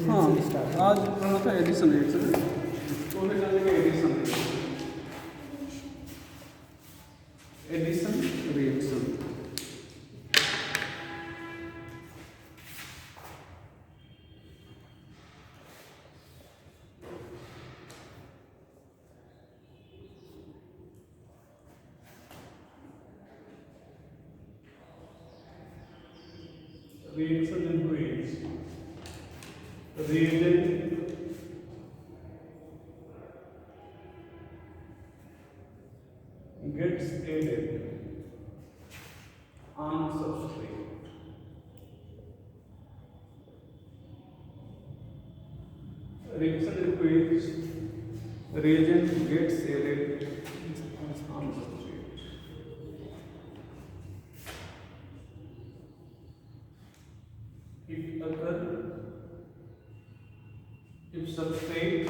हाँ, आज पढ़ना था एडिशन रिएक्शन, तो हमें जानने का addition reaction. Reaction into age. Reagent gets added on substrate. Reaction into age. Reagent gets added on substrate. If substrate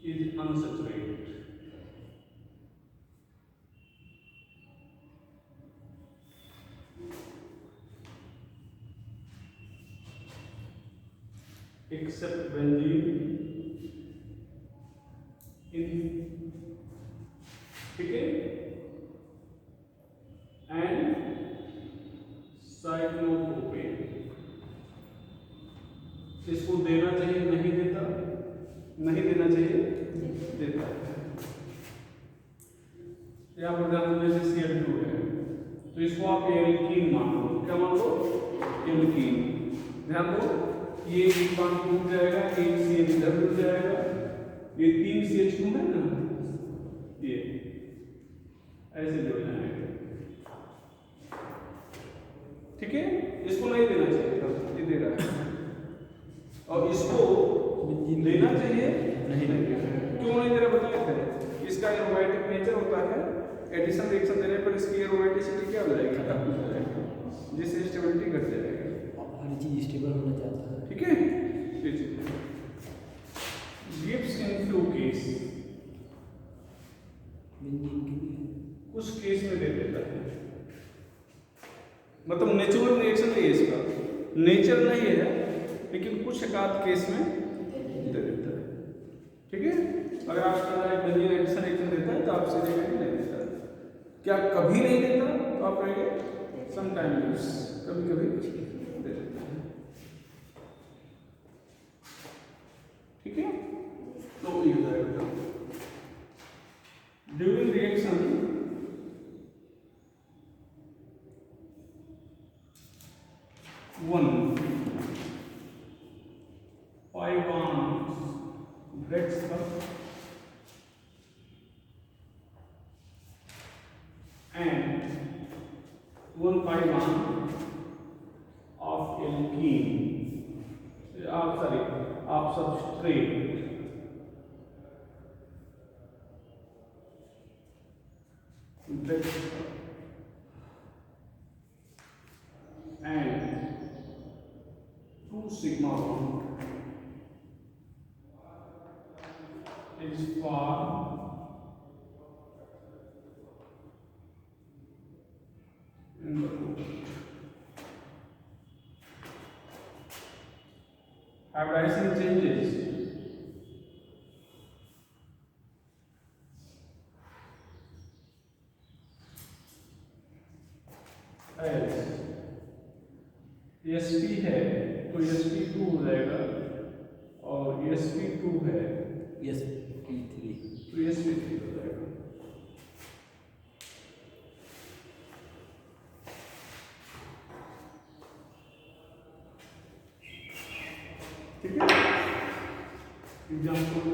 is unsaturated, except benzene in, ठीक है, and साइक्लोप्रोपेन। इसको देना चाहिए, नहीं देता, नहीं देना चाहिए, देता है। यहाँ पर ध्यान दो, जैसे Cl2 है तो इसको आप एल्कीन मान लो। क्या मान लो? एल्कीन। ध्यान दो, ये एक बार टूट जाएगा, एक CH इधर जुड़ जाएगा, ये 3 CH2 है ना, ये ऐसे जुड़ जाएगा, ठीक है। इसको नहीं देना चाहिए, ये दे रहा है, और इसको देना चाहिए, नहीं क्यों नहीं दे रहा बताए थे। इसका एरोमेटिक नेचर होता है, एडिशन रिएक्शन देने पर इसकी एरोमेटिसिटी क्या हो जाएगी, खत्म हो जाएगी, जिससे स्टेबिलिटी घट जाएगी। हर चीज स्टेबल होना चाहता है, ठीक है। गिव्स इन टू केस, कुछ केस में दे देता है, मतलब नेचुरल रिएक्शन नहीं है इसका, नेचर नहीं है, लेकिन कुछ एकाध केस में दे देता है, ठीक है। अगर आपका एक बेंजीन एडिशन रिएक्शन देता है तो आप सीधे नहीं देता है। क्या कभी नहीं देता तो आप कहेंगे समटाइम्स, कभी कभी दे देता है, ठीक है। तो ये हो जाएगा during reaction one 5 bonds breaks up and 1 pi bond of alkene, of substrate breaks up and 2 sigma bond is formed in the root. Hybridization changes as sp है तो sp2 हो जाएगा, और sp2 है sp3 तो sp3 हो जाएगा, ठीक है। एग्जाम्पल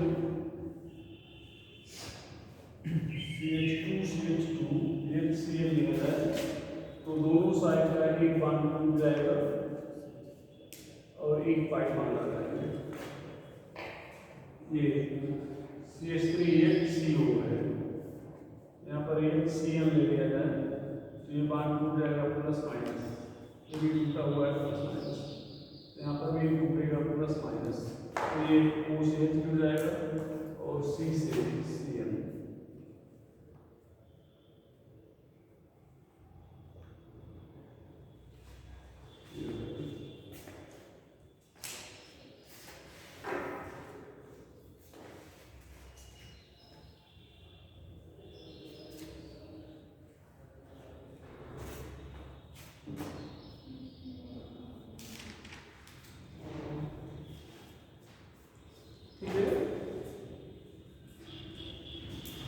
CH2 HCl लिया है तो दोनों साइड का एक बॉन्ड टूट जाएगा और एक पाई बॉन्ड आ जाएगा। ये CH3HCO है, यहाँ पर HCl ले लिया जाए तो ये बॉन्ड टूट जाएगा प्लस माइनस, ये भी टूटा हुआ है प्लस माइनस, यहाँ पर भी टूटेगा प्लस माइनस, तो ये O से H जुड़ जाएगा और C से Cl।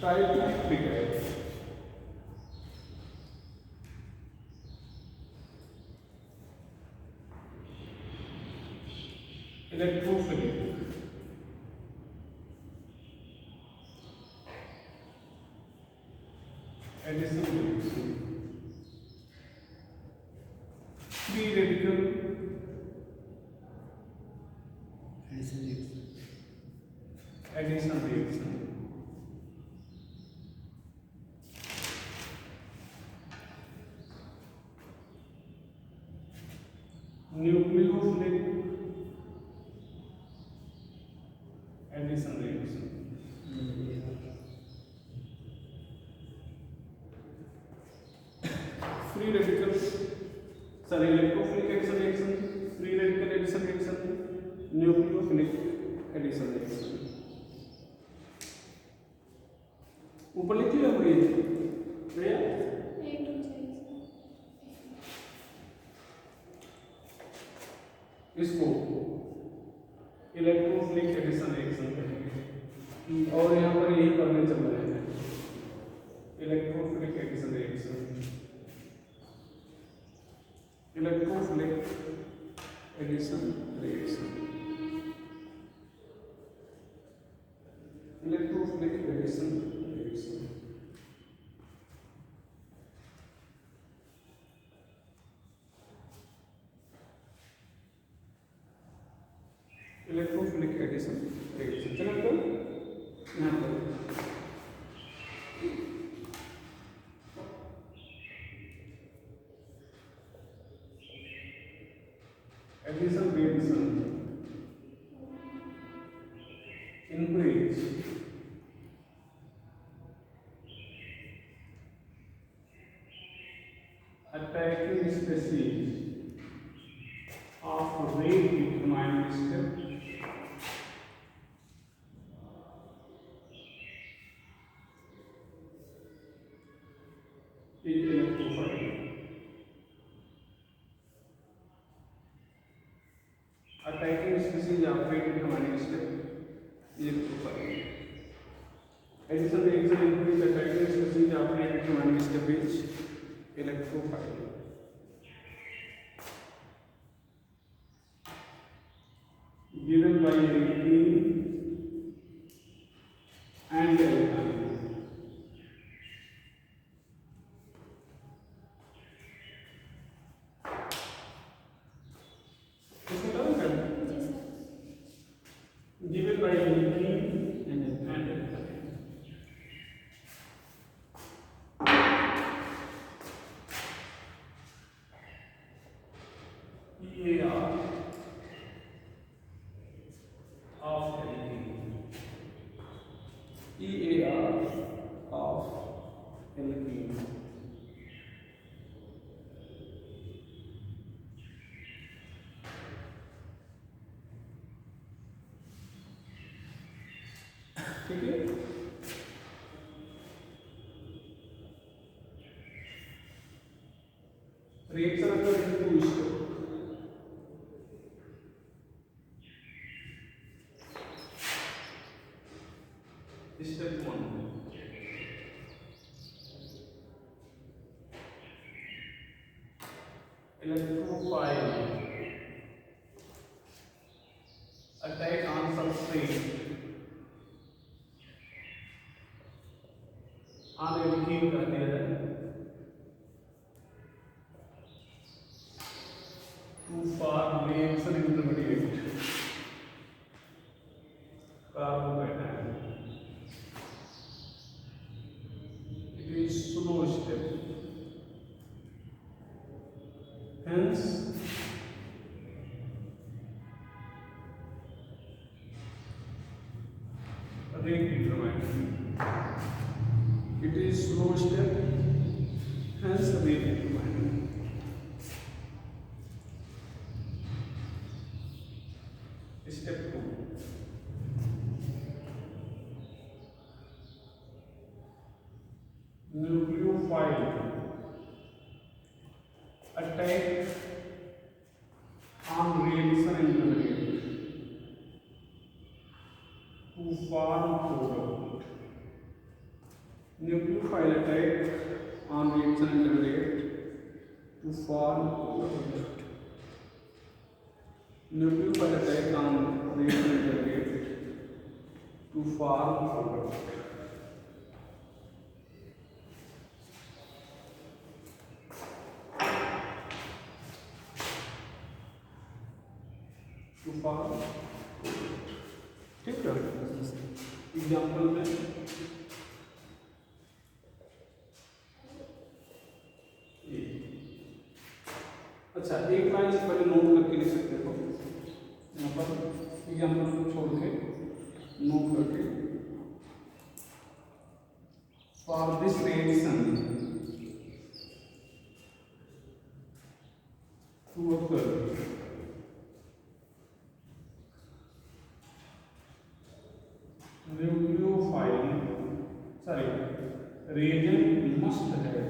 ट्राइक्लिक है, electrophilic, addition reaction, free radical addition reaction, nucleophilic addition reaction, free radical sorry electrophilic addition reaction, free radical addition reaction, nucleophilic addition reaction. ऊपर लिखिए हुई भैया इसको इलेक्ट्रोफिलिक एडिशन रिएक्शन कहेंगे और यहाँ पर यही करने चल रहे हैं electrophilic addition reaction, electrophilic addition reaction, electrophilic addition reaction. Electrophilic addition reaction चलो तो यहाँ पर addition reaction increase attacking species of rate determined step is electrophoretic. Attacking species of rate determined step is electrophoretic. Addition reaction increase attacking species of rate determined step is electrophoretic. Given by alkene and alkyne. Given by alkene and alkyne. EAR of alkene. EAR of alkene. ठीक है reaction अगर two step 1 electrophile attack on substrate an alkene कर दिया जाए। 2 for reaction intermediate carbocation. It is slow step. Hence, rate determined. It is slow step. Hence, rate determined. Step 2. Nucleophile attack on reaction intermediate to form product. Nucleophile attack on reaction intermediate to form product. Nucleophile attack on reaction intermediate to form product. To form, ठीक है। Example में अच्छा, एक line से पहले note करके लिख सकते हो, यहाँ पर एग्जाम्पल को छोड़ के नोट करके, for this reaction to occur nucleophile, sorry, reagent must have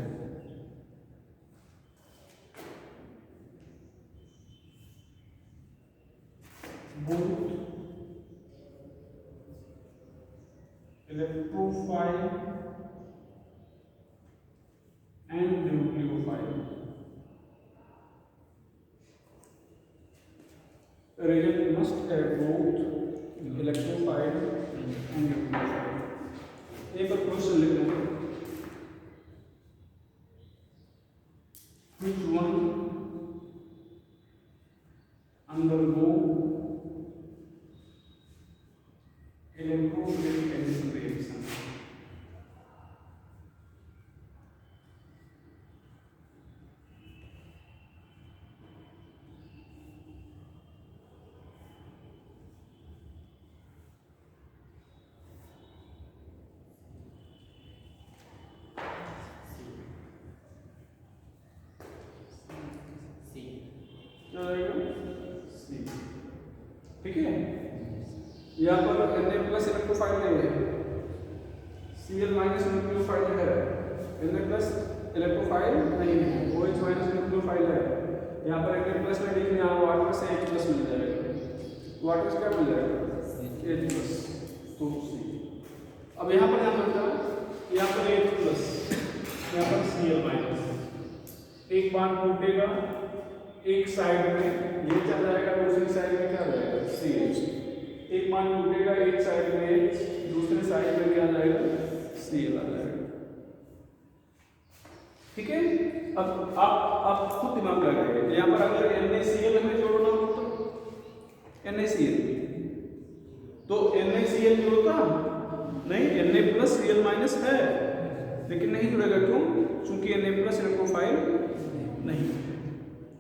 both electrophile and nucleophile. Reagent must have both electrophile and nucleophile. एक और क्वेश्चन लिख रहे हैं, which one undergo electrophilic addition reaction? ठीक है, यहाँ पर Na प्लस इलेक्ट्रोफाइल नहीं है, Cl माइनस न्यूक्लियोफाइल है, Na प्लस इलेक्ट्रोफाइल नहीं है, OH माइनस न्यूक्लियोफाइल है। यहाँ पर Na प्लस में लिखने यहाँ वाटर से H प्लस मिल जाएगा, वाटर से क्या मिल जाएगा H प्लस, तो C। अब यहाँ पर ध्यान रखना है, यहाँ पर H प्लस, यहाँ पर Cl माइनस, एक बांध टूटेगा, एक साइड में ये चल जाएगा, दूसरी साइड में क्या जाएगा CH। एक मान टूटेगा, एक साइड में H, दूसरे साइड में क्या जाएगा Cl आ जाएगा। ठीक है, अब आप खुद दिमाग लगाइए, यहाँ पर अगर NaCl हमें जोड़ना हो तो NaCl, तो NaCl जोड़ता नहीं, Na प्लस Cl माइनस है लेकिन नहीं जुड़ेगा, क्यों? चूंकि Na प्लस इलेक्ट्रोफाइल नहीं।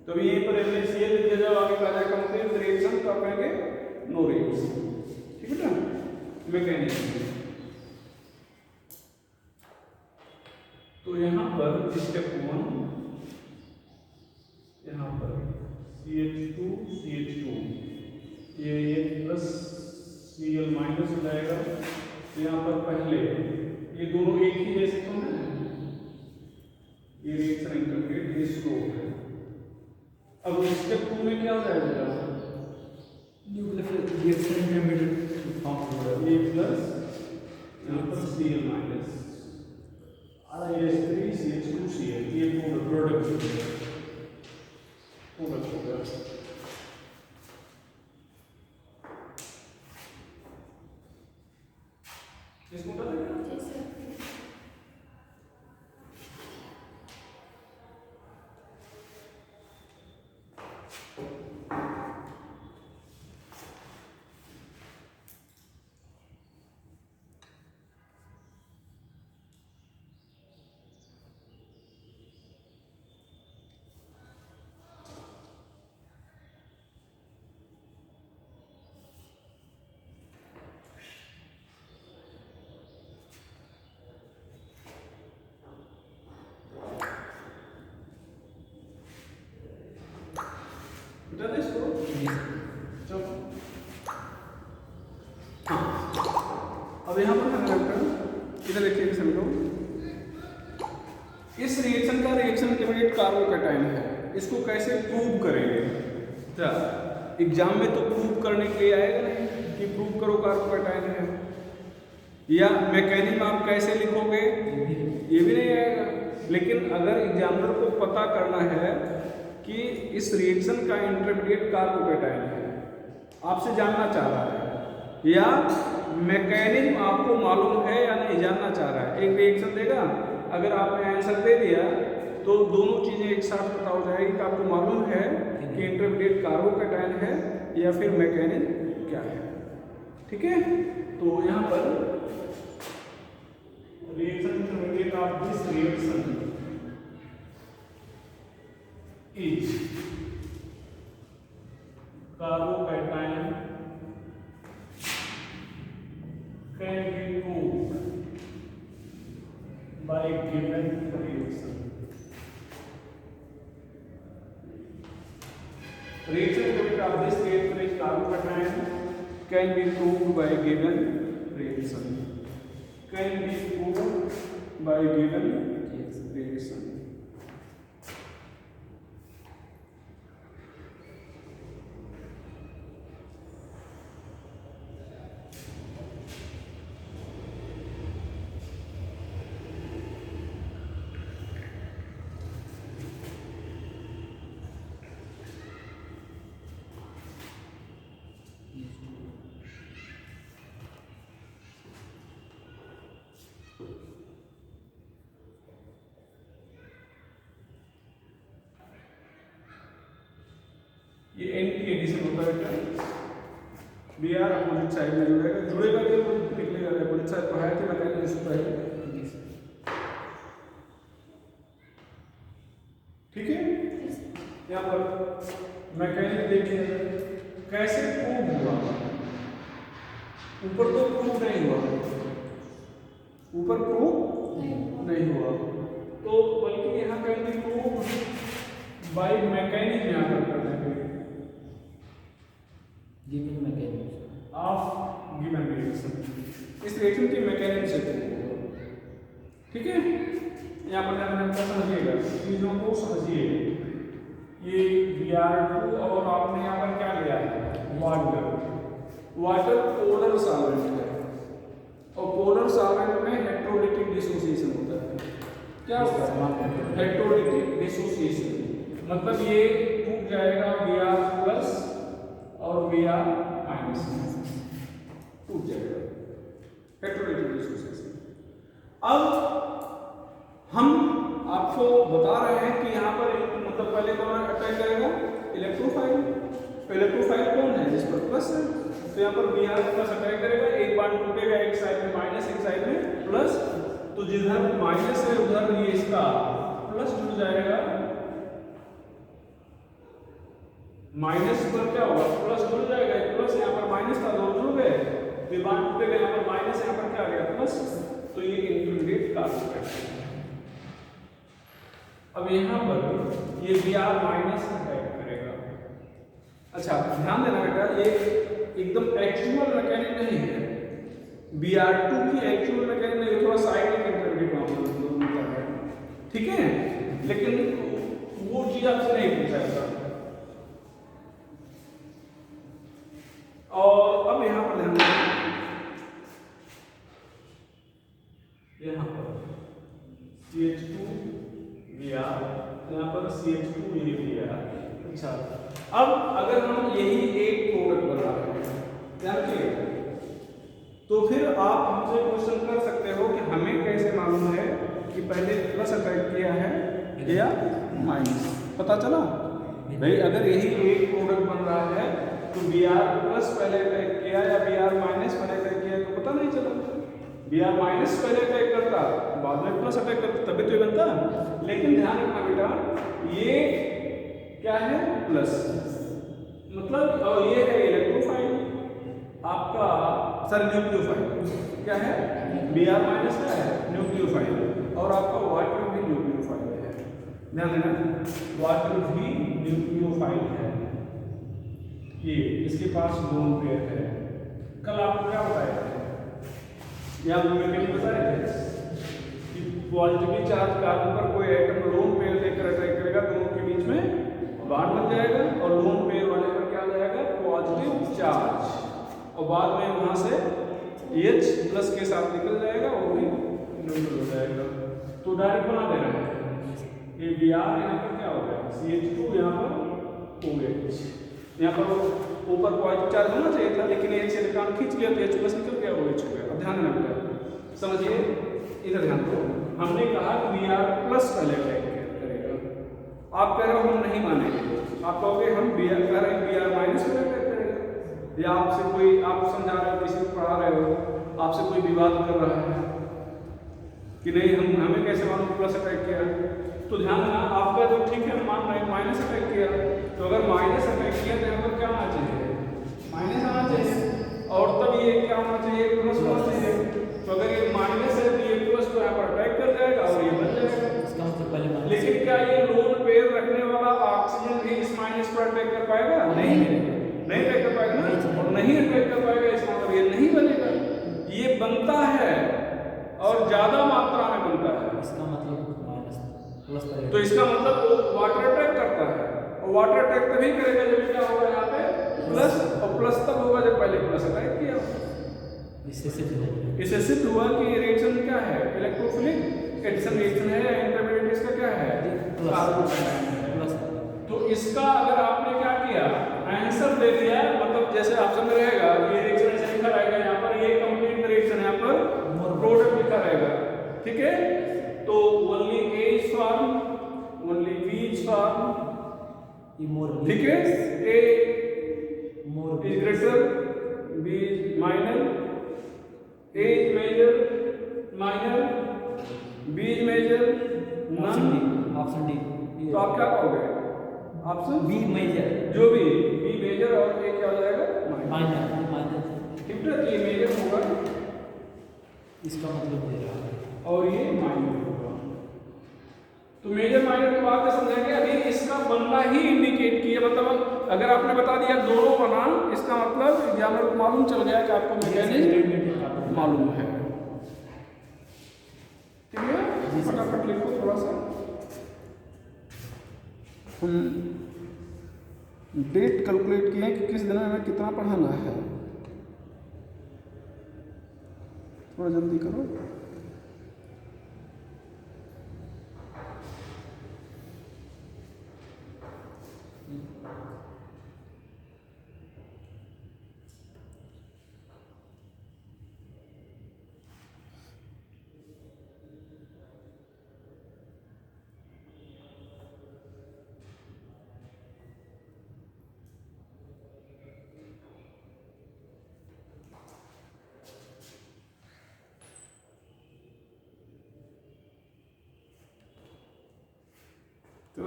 तो यहीं पर NaCl लिख दिया, आगे का जाएगा कंप्लीट रिएक्शन, तो आप कहेंगे नो रिएक्शन। ठीक है ना, मैकेनिज्म। तो यहाँ पर स्टेप 1, यहाँ पर CH2 ये प्लस Cl माइनस हो जाएगा। तो यहाँ पर पहले ये दोनों एक ही जैसे तो है, ये रिएक्शन इंटरमीडिएट, ये स्लो है। अब स्टेप 2 में क्या हो जाएगा, रिएक्शन इंटरमीडिएट फॉर्म हो रहा है, ये प्लस यहाँ पर Cl माइनस RiS3 CH2Cl, ये प्रोडक्ट हो गया। इसको पता है डन है इसको? चलो हाँ, अब यहाँ पर ध्यान रखना, इधर देखिए कि समझो, इस रिएक्शन का रिएक्शन इंटरमीडिएट कार्बोकैटायन है, इसको कैसे प्रूव करेंगे? एग्जाम में तो प्रूव करने के लिए आएगा नहीं कि प्रूव करो कार्बोकैटायन है, या मैकेनिज्म आप कैसे लिखोगे ये भी नहीं आएगा। लेकिन अगर एग्जामिनर को पता करना है कि इस रिएक्शन का इंटरमीडिएट कार्बोकैटायन है, आपसे जानना चाह रहा है, या मैकेनिज्म आपको मालूम है या नहीं जानना चाह रहा है, एक रिएक्शन देगा, अगर आपने आंसर दे दिया तो दोनों चीजें एक साथ पता हो जाएगी कि आपको मालूम है कि इंटरमीडिएट कार्बोकैटायन है या फिर मैकेनिज्म क्या है। ठीक है, तो यहाँ पर reaction intermediate of this reaction is carbocation can be proved by given reaction. Reaction intermediate of this reaction is carbocation can be proved by given reaction. Can be proved by given reaction. ये anti addition होता है क्या? B are opposite side में जुड़ेगा कि निकलेगा? Opposite side पढ़ाया थे मैंने इसको पहले। ठीक है, यहाँ पर मैकेनिज्म देखिए कैसे प्रूव हुआ। ऊपर तो प्रूव नहीं हुआ, ऊपर प्रूव नहीं हुआ, तो बल्कि यहाँ can be prove by mechanism यहाँ पर करना है given mechanism of given reaction, इस रिएक्शन के मैकेनिज्म से प्रूव। ठीक है, यहाँ पर ध्यान समझिएगा, चीजों को समझिए। ये Br2 और आपने यहाँ पर क्या लिया है? वाटर। वाटर पोलर सॉल्वेंट है और पोलर सॉल्वेंट में हेटेरोलिटिक डिसोसिएशन होता है। क्या होता है? हेटेरोलिटिक डिसोसिएशन, मतलब ये टूट जाएगा Br प्लस और Br माइनस, टूट जाएगा, हेटेरोलिटिक डिसोसिएशन। अब हम आपको बता रहे हैं कि यहाँ पर मतलब पहले कौन अटैक करेगा? इलेक्ट्रोफाइल। तो इलेक्ट्रोफाइल कौन है? जिस पर प्लस है, तो यहाँ पर Br प्लस अटैक करेगा, एक बार टूटेगा, एक साइड में माइनस एक साइड में प्लस, तो जिधर माइनस है उधर ये इसका प्लस जुड़ जाएगा, माइनस पर क्या होगा? प्लस जुड़ जाएगा, प्लस यहाँ पर माइनस था, दो जुड़ गए, तो बार टूटेगा, यहाँ पर माइनस, यहाँ पर क्या आ गया? प्लस, तो ये इंटरमीडिएट कार्बोकैटायन। अब यहाँ पर ये Br माइनस अटैक करेगा। अच्छा ध्यान देना बेटा, ये एकदम एक्चुअल मैकेनिज्म नहीं है, Br2 की एक्चुअल मैकेनिज्म नहीं, थोड़ा साइड में इंटरमीडिएट है। ठीक है, लेकिन वो चीज आपसे नहीं पूछा जाता। और अब यहाँ पर ध्यान देना, यहाँ पर CH2 Br, यहाँ पर CH2 ये Br। अच्छा, अब अगर हम यही एक प्रोडक्ट बना रहे हैं, ध्यान रखिएगा, तो फिर आप हमसे क्वेश्चन कर सकते हो कि हमें कैसे मालूम है कि पहले प्लस अटैक किया है या माइनस? पता चला भाई, अगर यही एक प्रोडक्ट बन रहा है तो Br प्लस पहले अटैक किया या Br माइनस पहले अटैक किया, तो पता नहीं चला। Br माइनस पहले अटैक करता, बाद में प्लस अटैक करता, तभी तो ये बनता। लेकिन ध्यान रखना बेटा, ये क्या है? प्लस, मतलब और ये है इलेक्ट्रोफाइल आपका, सर न्यूक्लियोफाइल। क्या है? Br माइनस क्या है? न्यूक्लियोफाइल, और आपका वाटर भी न्यूक्लियोफाइल है। ध्यान देना, वाटर भी न्यूक्लियोफाइल है। ये इसके पास लोन पेयर है। कल आपको क्या बताया था, ये आपको मैकेनिक बता रहे थे कि पॉजिटिवली चार्ज कार्बन पर कोई एटम लोन पेयर लेकर अटैक करेगा, दोनों के बीच में बॉन्ड बन जाएगा और लोन पेयर वाले पर क्या आ जाएगा, पॉजिटिव चार्ज, और बाद में वहां से H प्लस के साथ निकल जाएगा और भी न्यूट्रल हो जाएगा। तो डायरेक्ट बना दे रहे हैं ये Br यहाँ पर क्या हो गया, CH2 यहाँ पर OH, यहाँ पर ऊपर पॉजिटिव चार्ज होना चाहिए था लेकिन H से इलेक्ट्रॉन खींच लिया तो H प्लस निकल गया, OH हो गया। अब ध्यान देना बेटा, समझिए इधर ध्यान दो, हमने कहा कि Br प्लस पहले अटैक करेगा, आप कह रहे हो हम नहीं मानेंगे, आप कहोगे हम Br कह रहे हैं Br माइनस पर अटैक करेगा, या आपसे कोई आप समझा रहे हो, किसी को पढ़ा रहे हो, आपसे कोई विवाद कर रहा है कि नहीं हम हमें कैसे मालूम प्लस अटैक किया, तो ध्यान देना आपका जो ठीक है मान रहे हैं माइनस अटैक किया, तो अगर माइनस अटैक किया तो यहाँ पर क्या आना चाहिए, माइनस आना चाहिए, और तब ये क्या होना चाहिए, प्लस होना चाहिए। तो अगर ये माइनस है तो ये प्लस तो यहाँ पर अटैक कर जाएगा और ये बन जाएगा। इसका मतलब पहले लेकिन क्या ये लोन पेयर रखने वाला ऑक्सीजन भी इस माइनस पर अटैक कर पाएगा, नहीं अटैक कर पाएगा ना, और नहीं अटैक कर पाएगा इसका मतलब ये नहीं बनेगा, ये बनता है और ज्यादा मात्रा में बनता है, इसका मतलब माइनस प्लस पर, तो इसका मतलब वो वाटर अटैक करता है, और वाटर अटैक तभी करेगा जब क्या होगा यहाँ पे प्लस, और प्लस तब होगा जब पहले प्लस अटैक किया। इससे सिद्ध हुआ कि रिएक्शन क्या है, इलेक्ट्रोफिलिक एडिशन रिएक्शन है या इंटरमीडिएट इसका क्या है, प्लस। तो इसका अगर आपने क्या किया आंसर दे दिया, मतलब जैसे ऑप्शन में रहेगा ये रिएक्शन ऐसे लिखा रहेगा, यहाँ पर ये कंप्लीट रिएक्शन, यहाँ पर प्रोडक्ट लिखा रहेगा, ठीक है, तो only A is formed, only B is formed, ठीक है, A is greater, B is minor, A is major, minor, B is major, none, option D. तो आप क्या कहोगे, ऑप्शन बी मेजर, जो भी B मेजर और A क्या हो जाएगा माइनर, ठीक है, ये मेजर होगा इसका मतलब दे रहा है, और ये माइनर होगा। तो मेजर माइनर की बात समझेंगे, अभी इसका बनना ही इंडिकेट किया, मतलब अगर आपने बता दिया दोनों बना, इसका मतलब एग्जामिनर को मालूम चल गया कि आपको मैकेनिज्म मालूम है, ठीक है, फटाफट लिखो थोड़ा सा, डेट कैलकुलेट किए कि किस दिन में हमें कितना पढ़ाना है, थोड़ा जल्दी करो। तो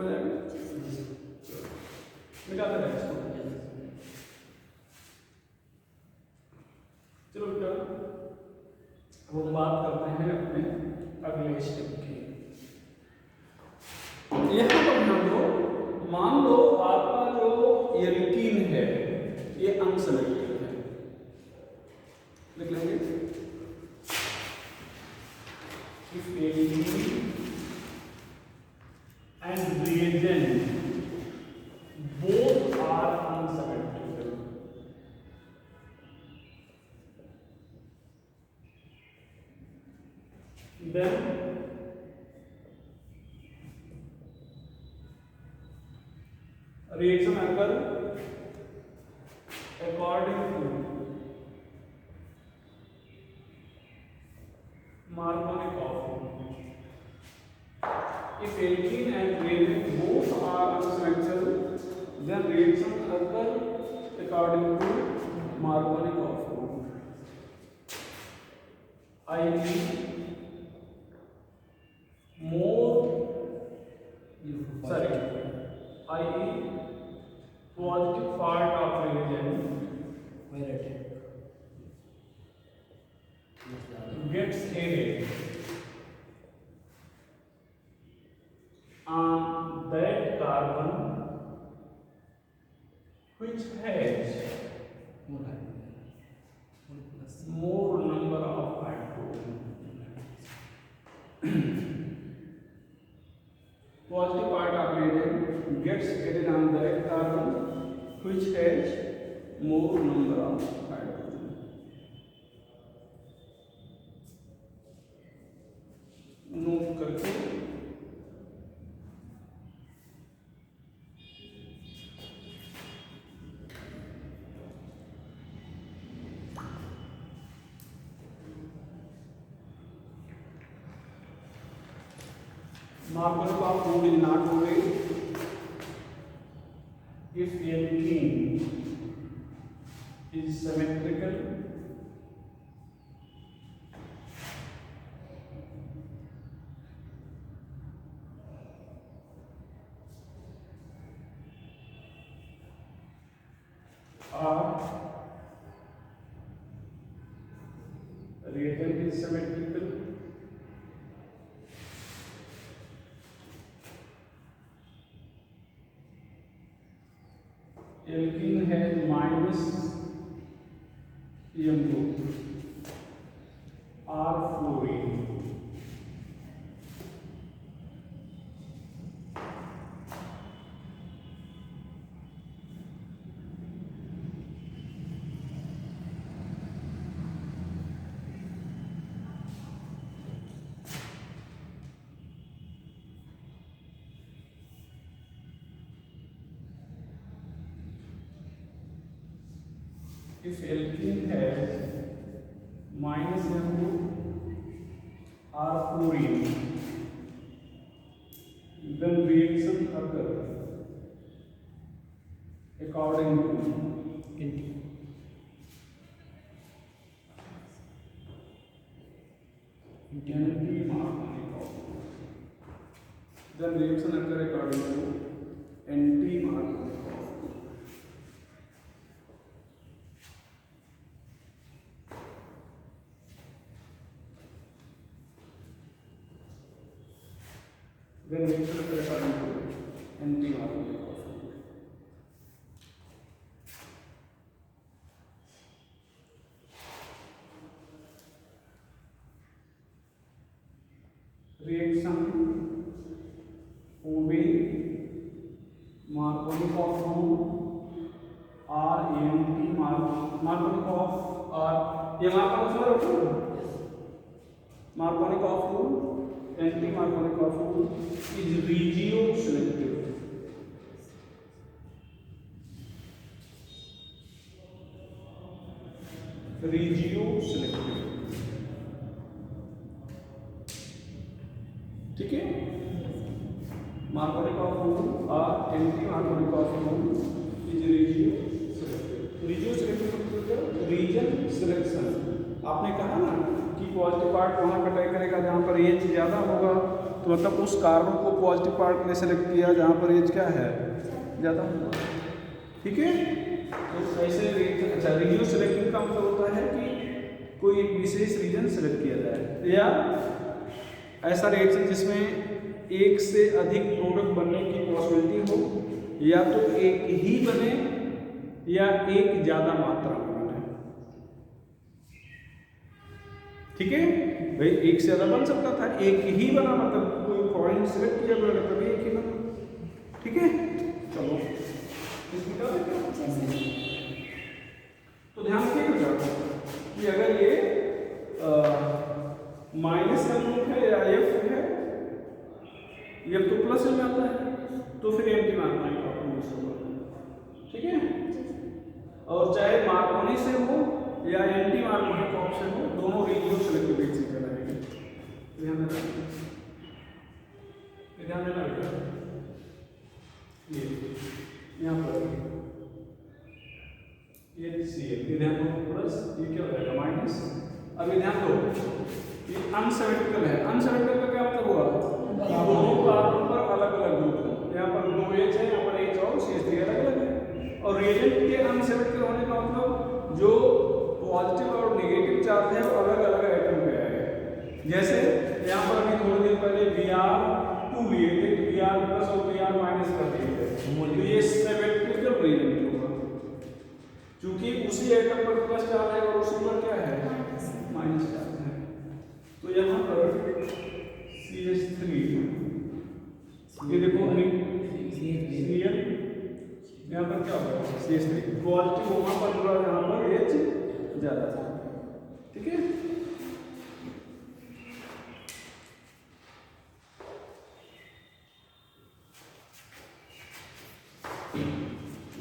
मिटा दे रहे इसको, चलो बेटा वो बात करते हैं अपने अगले स्टेप की। यहाँ पर ध्यान दो, मान लो आपका जो एल्कीन है ये अनसेलेक्टेड है, लिख लेंगे if alkene and reagent both are unsymmetrical, then reaction occur according to Markovnikov formula. If alkene and reagent both are unsymmetrical, then reaction occur according to Markovnikov formula. I.e., positive part of reagent gets added on that carbon which has more number of hydrogen. Positive part of radium gets added on that carbon which has more number of hydrogen. Note करके marker of food is not only if alkene is symmetrical or reagent is symmetrical alkene has minus EM group or fluorine. If alkene has minus M group or fluorine, then reaction occur according to anti-Marconi formula. Then reaction occur according to anti-Marconi formula. Then reaction occur according to anti-Marconi formula. Reaction OB Marconi formula or anti-Marconi or ये Marconi formula anti-Marconi formula is regioselective. ठीक है Marconi formula or anti-Marconi formula is regioselective मतलब reason selection. आपने कहा ना कि positive part वहाँ कटाई करेगा जहाँ पर एच ज़्यादा होगा तो मतलब उस कार्बन को पॉजिटिव पार्ट ने सेलेक्ट किया जहाँ पर एच क्या है ज़्यादा होगा. ठीक है तो ऐसे अच्छा रीजन सेलेक्टिंग का मतलब होता है कि कोई एक विशेष रीजन सेलेक्ट किया जाए या ऐसा रिएक्शन जिसमें एक से अधिक प्रोडक्ट बनने की पॉसिबिलिटी हो या तो एक ही बने या एक ज़्यादा मात्रा में बने. ठीक है भाई एक से ज़्यादा बन सकता था एक ही बना मतलब कोई पॉइंट सेलेक्ट किया गया तभी एक ही बना. ठीक है चलो तो ध्यान रखिएगा कि अगर ये माइनस का ग्रुप है या एफ है ये तो प्लस में आता है तो फिर एंटी-मार्कोनी का ऑप्शन होगा. ठीक है और चाहे मार्कोनी से हो या एंटी-मार्कोनी का ऑप्शन हो दोनों रेडियोसेलेक्टिव बेसिस कहलाएंगे. ध्यान देना बेटा ये यहाँ पर ये HCl ये ध्यान दो प्लस ये क्या हो जाएगा माइनस. अभी ध्यान दो ये अनसिमेट्रिकल है. अनसिमेट्रिकल का क्या मतलब हुआ कि दोनों कार्बन पर अलग अलग ग्रुप है. यहाँ पर दो H है यहाँ पर H और CH3 अलग अलग है. और रिएजेंट के अनसिमेट्रिकल होने का मतलब जो पॉजिटिव और नेगेटिव चार्ज है वो अलग अलग एटम पे आएगा. जैसे यहाँ पर अभी थोड़ी देर पहले Br2 लिए थे Br+ और Br- कर दिए थे तो ये सिमेट्रिकल रिएजेंट होगा. उसी एटम पर प्लस चार्ज है और उसी पर क्या है माइनस चार्ज है। तो यहाँ पर CH3 ये देखो Cl यहाँ पर क्या होगा CH3 पॉजिटिव वहां पर जुड़ा यहाँ पर H ज्यादा था। ठीक है,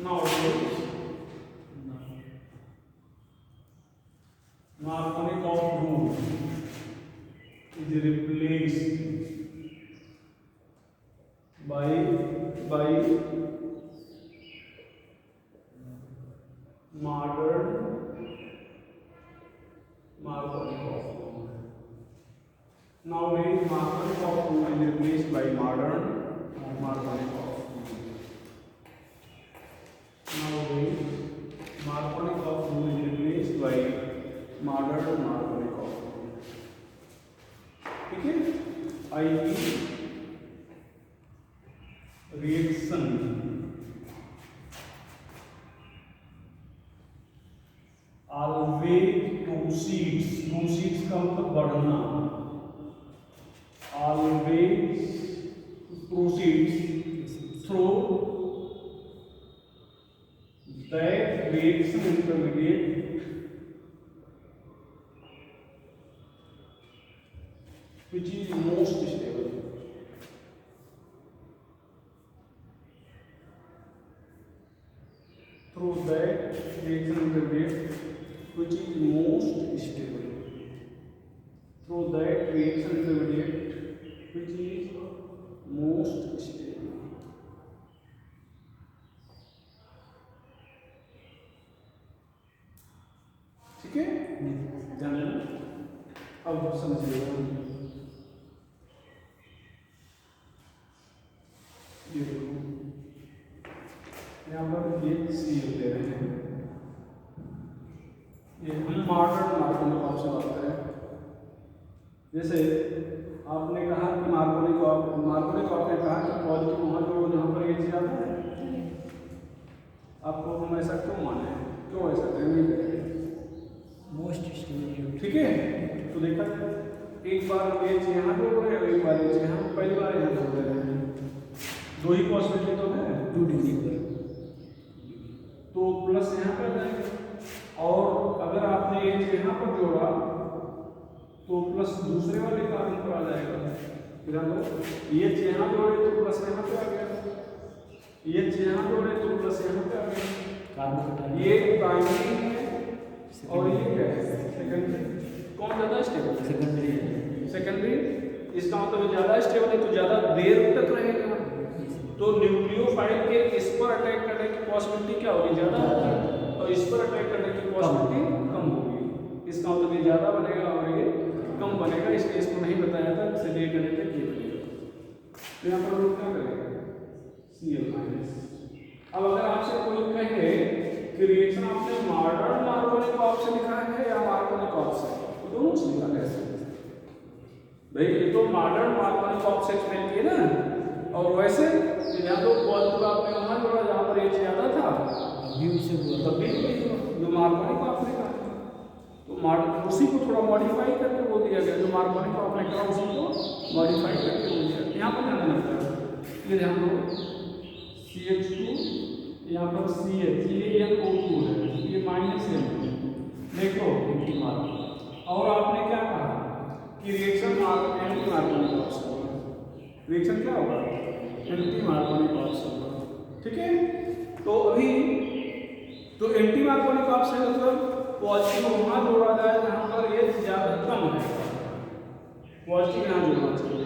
now Marconi of rule is replaced by modern Marconi of rule. Nowadays Marconi of rule is replaced by modern Marconi of rule. Nowadays Marconi of rule is replaced by modern Marconi of rule. ठीक है, I.e. reaction always proceeds का मतलब बढ़ना, always proceeds through that reaction intermediate which is most stable. Through that reaction intermediate which is most stable. Through that reaction intermediate which is most stable. ठीक है, ध्यान देना। अब समझिएगा, ये देखो यहाँ पर ये Cl ले रहे हैं, ये हम मॉडर्न मार्कोनी कॉफ से बात करें। जैसे आपने कहा कि मार्कोनी कॉफ ने कहा कि पॉजिटिव वहाँ जो जहाँ पर ये चीज आता है, आपको हम ऐसा क्यों माने, क्यों ऐसा नहीं करेंगे मोस्ट स्टेबल। ठीक है, तो देखा एक बार ये यहाँ जोड़ रहे हैं, एक बार ये यहाँ, पहली बार यहाँ जोड़ रहे हैं, दो ही पॉसिबिलिटी तो है 2 डिग्री पर, तो प्लस यहाँ पर जाएगा। और अगर आपने ये यहाँ पर जोड़ा तो प्लस दूसरे वाले कार्बन पर आ जाएगा। फिर हम ये यहाँ जोड़े तो प्लस यहाँ पे आ गया, ये यहाँ जोड़े तो प्लस यहाँ पे आ गया। ये प्राइमरी है और ये क्या है सेकेंडरी। कौन ज्यादा स्टेबल? सेकेंडरी। इसका मतलब ज्यादा स्टेबल है तो ज्यादा देर तक रहेगा, तो न्यूक्लियोफाइल के इस पर अटैक करने की पॉसिबिलिटी क्या होगी, ज्यादा होगी, और इस पर अटैक करने की पॉसिबिलिटी कम होगी। इसका मतलब ये ज्यादा बनेगा और ये कम बनेगा, इसलिए इसको नहीं बताया था, इसलिए करने तक ये बनेगा। तो यहाँ पर लोग क्या करेंगे Cl-। अब अगर आपसे कोई कहे कि रिएक्शन आपने मॉडर्न मार्कोनी कॉफ से लिखा है या मार्कोनी कॉफ से, तो दोनों से लिखा है भाई, ये तो मॉडर्न मार्कोनी कॉफ से एक्सप्लेन किए ना, और वैसे यहाँ तो पॉजिटिव आपने वहाँ जोड़ा जहाँ पर H ज्यादा था, तभी जो मार्कोनी कॉफ ने कहा, तो उसी को थोड़ा मॉडिफाई करके बोल दिया गया, जो मार्कोनी कॉफ ने कहा उसी को मॉडिफाई करके बोल दिया। यहाँ पर ध्यान देना पड़ेगा, ये ध्यान दो CH2 यहाँ पर CH, ये NO2 है, ये माइनस है, देखो एंटी मार्क। और आपने क्या कहा कि रिएक्शन एंटी मार्कोनी कॉफ से होगा, रिएक्शन क्या होगा एंटी मार्कोनी कॉफ से होगा। ठीक है, तो अभी तो एंटी मार्कोनी कॉफ से मतलब पॉजिटिव वहाँ जोड़ा जाए जहाँ पर ये ज्यादा कम है, पॉजिटिव यहाँ जोड़ना चाहिए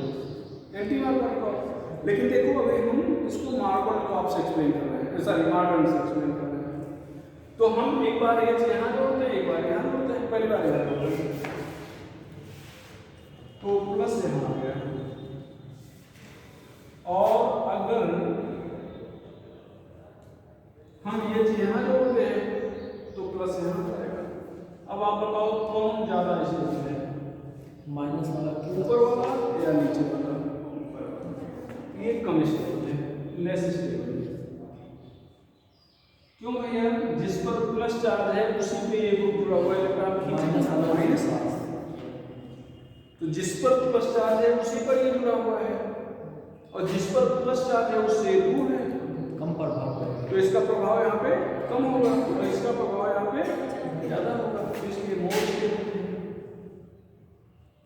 एंटी मार्कोनी कॉफ। लेकिन देखो अभी हम इसको मार्कोनी कॉफ से एक्सप्लेन कर रहे हैं, सॉरी मॉडर्न से एक्सप्लेन कर रहे हैं, तो हम एक बार ये यहाँ जोड़ते हैं, एक बार यहाँ जोड़ते हैं, पहली बार यहाँ जोड़ते हैं, तो प्लस यहाँ आ गया। और अगर हम ये यहाँ जोड़ते हैं तो प्लस यहाँ जाएगा। अब आप बताओ कौन ज्यादा स्टेबल है, माइनस वाला ऊपर वाला या नीचे वाला? ये कम स्टेबल है, लेस स्टेबल है। क्यों भैया? जिस पर प्लस प्लस चार्ज है उसी पे ये ग्रुप जुड़ा हुआ है, इलेक्ट्रॉन खींचेगा माइनस। तो जिस पर प्लस चार्ज है उसी पर ये जुड़ा हुआ है, और जिस पर प्लस चार्ज है उससे दूर है, कम प्रभाव है। तो इसका प्रभाव यहाँ पे कम होगा और इसका प्रभाव यहाँ पे ज्यादा होगा, तो इसलिए मोल स्टेबल है।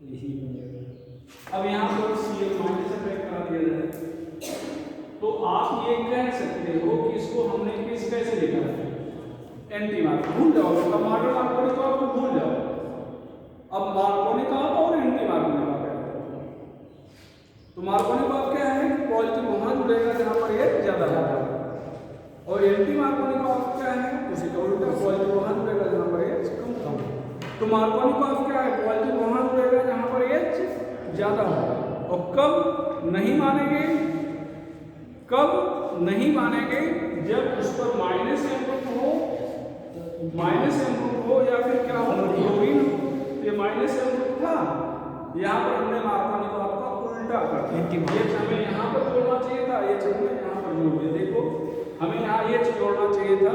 यही बनेगा। अब यहाँ पर Cl माइनस अटैक करा दिया जाए, तो आप ये कह सकते हो कि इसको हमने किस कैसे लिखा है, एंटी मार्क। भूल जाओ, अब मॉडल मार्कोनी को आप भूल जाओ, अब मार्कोनी का और एंटी मार्कोनी का क्या है। तो मार्कोनी का क्या है कि पॉजिटिव वहां जुड़ेगा जहां पर ये ज्यादा होगा, और एंटी मार्कोनी का क्या है उसी का उल्टा, पॉजिटिव वहां जुड़ेगा जहां पर ये कम। तो मार्कोनी का क्या है, पॉजिटिव वहां जुड़ेगा जहां पर ये ज्यादा होगा। और कब नहीं मानेंगे, कब नहीं मानेंगे, जब उस पर माइनस एम ग्रुप हो, माइनस एम ग्रुप हो या फिर क्या हो, क्लोरीन हो। ये माइनस एम ग्रुप था, यहाँ पर हमने मार्कोनी को आपका उल्टा कर दिया, ये हमें यहाँ पर जोड़ना चाहिए था, ये हमें यहाँ पर जोड़ दिया। देखो हमें यहाँ ये जोड़ना चाहिए था,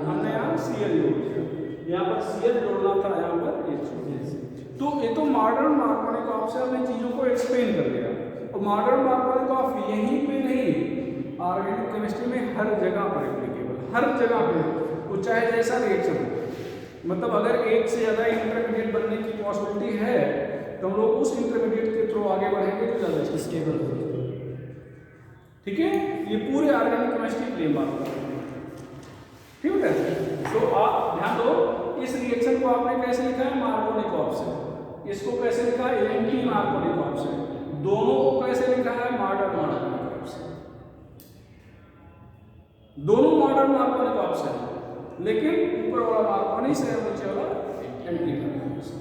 हमने यहाँ Cl जोड़ दिया, यहाँ पर Cl जोड़ना था, यहाँ पर ये जोड़ दिया। तो ये तो मॉडर्न मार्कोनी ऑफ से हमने चीजों को एक्सप्लेन कर दिया। और मॉडर्न मार्कोनी ऑफ यहीं पे नहीं, ऑर्गेनिक केमिस्ट्री में हर जगह पर एप्लीकेबल, हर जगह पे, वो चाहे जैसा रिएक्शन हो। मतलब अगर एक से ज़्यादा इंटरमीडिएट बनने की पॉसिबिलिटी है तो हम लोग उस इंटरमीडिएट के थ्रू आगे बढ़ेंगे तो ज़्यादा स्टेबल होगा। ठीक है, ये पूरे ऑर्गेनिक केमिस्ट्री के लिए बात कर रहे हैं। ठीक है, तो आप ध्यान दो, इस रिएक्शन को आपने कैसे लिखा है, मार्कोनी ऑफ से। इसको कैसे लिखा है, एंटी मार्कोनी ऑफ से। दोनों को कैसे लिखा है, मॉडर्न मार्कोनी ऑफ से। दोनों मॉडर्न मार्कोनी ऑफ से, लेकिन ऊपर वाला मार्कोनी से है, नीचे वाला एंटी मार्कोनी से।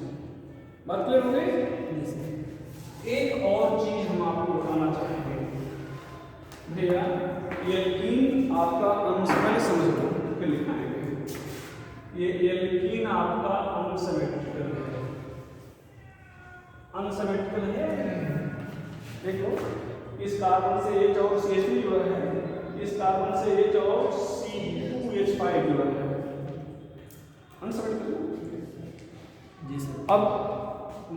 बात क्लियर हो गई। एक और चीज हम आपको बताना चाहेंगे भैया, एल्कीन आपका अनसिमेट्रिकल समझ के लिखाएंगे। ये एल्कीन आपका अनसिमेट्रिकल है, अनसिमेट्रिकल है। देखो इस कार्बन से H और CH3 जुड़ा है, इस कार्बन से H और C2H5 जुड़ा है, अनसिमेट्रिकल। जी सर। अब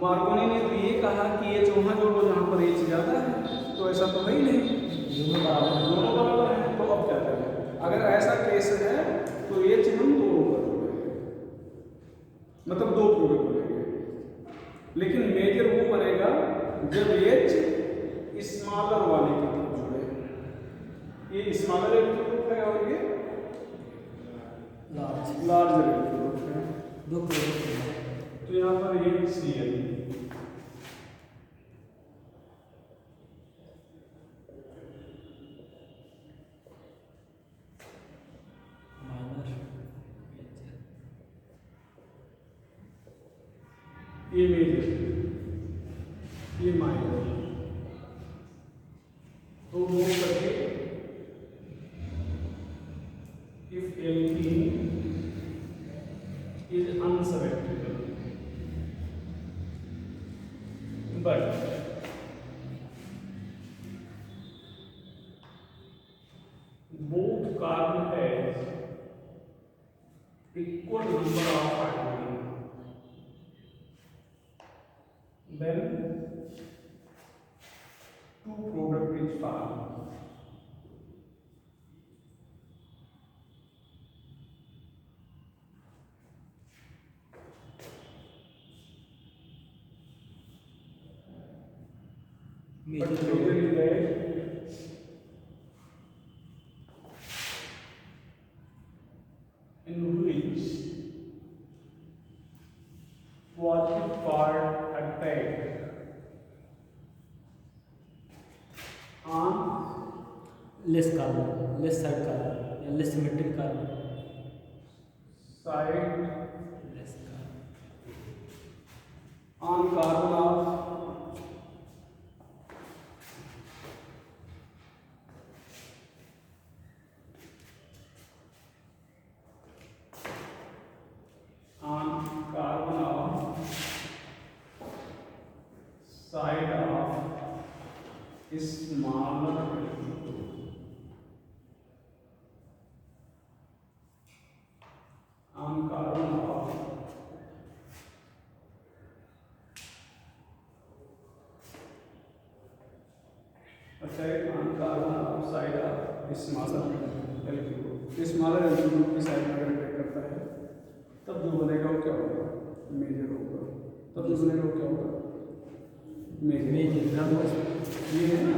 मार्कोनी ने तो ये कहा कि H वहां जोड़ो जहां पर H ज्यादा है, तो ऐसा तो है ही नहीं, दोनों बराबर है। तो अब क्या करें, अगर ऐसा केस है तो H हम दोनों पर जोड़ेंगे, मतलब दो प्रोडक्ट बनेंगे। लेकिन मेजर वो बनेगा जब H स्मॉलर वाले की तरफ जुड़े। ये स्मॉलर इलेक्ट्रोड है और ये लार्जर इलेक्ट्रोड है, दो प्रोडक्ट। तो यहाँ पर ये Cl ये मेजर, ये माइनर, तो वो करके if alkene is unsymmetrical but both carbon has equal number of hydrogen, then two product is formed. But major is that in which positive part attack on less carbon, less side carbon या less symmetric carbon, side less carbon on carbon of side of smaller on attack on carbon outside a smaller alkyl group। Smaller alkyl group की side में अगर attack करता है तब जो बनेगा वो क्या होगा, मेजर होगा। तब जो बनेगा वो क्या होगा, मेजर। ये है ना,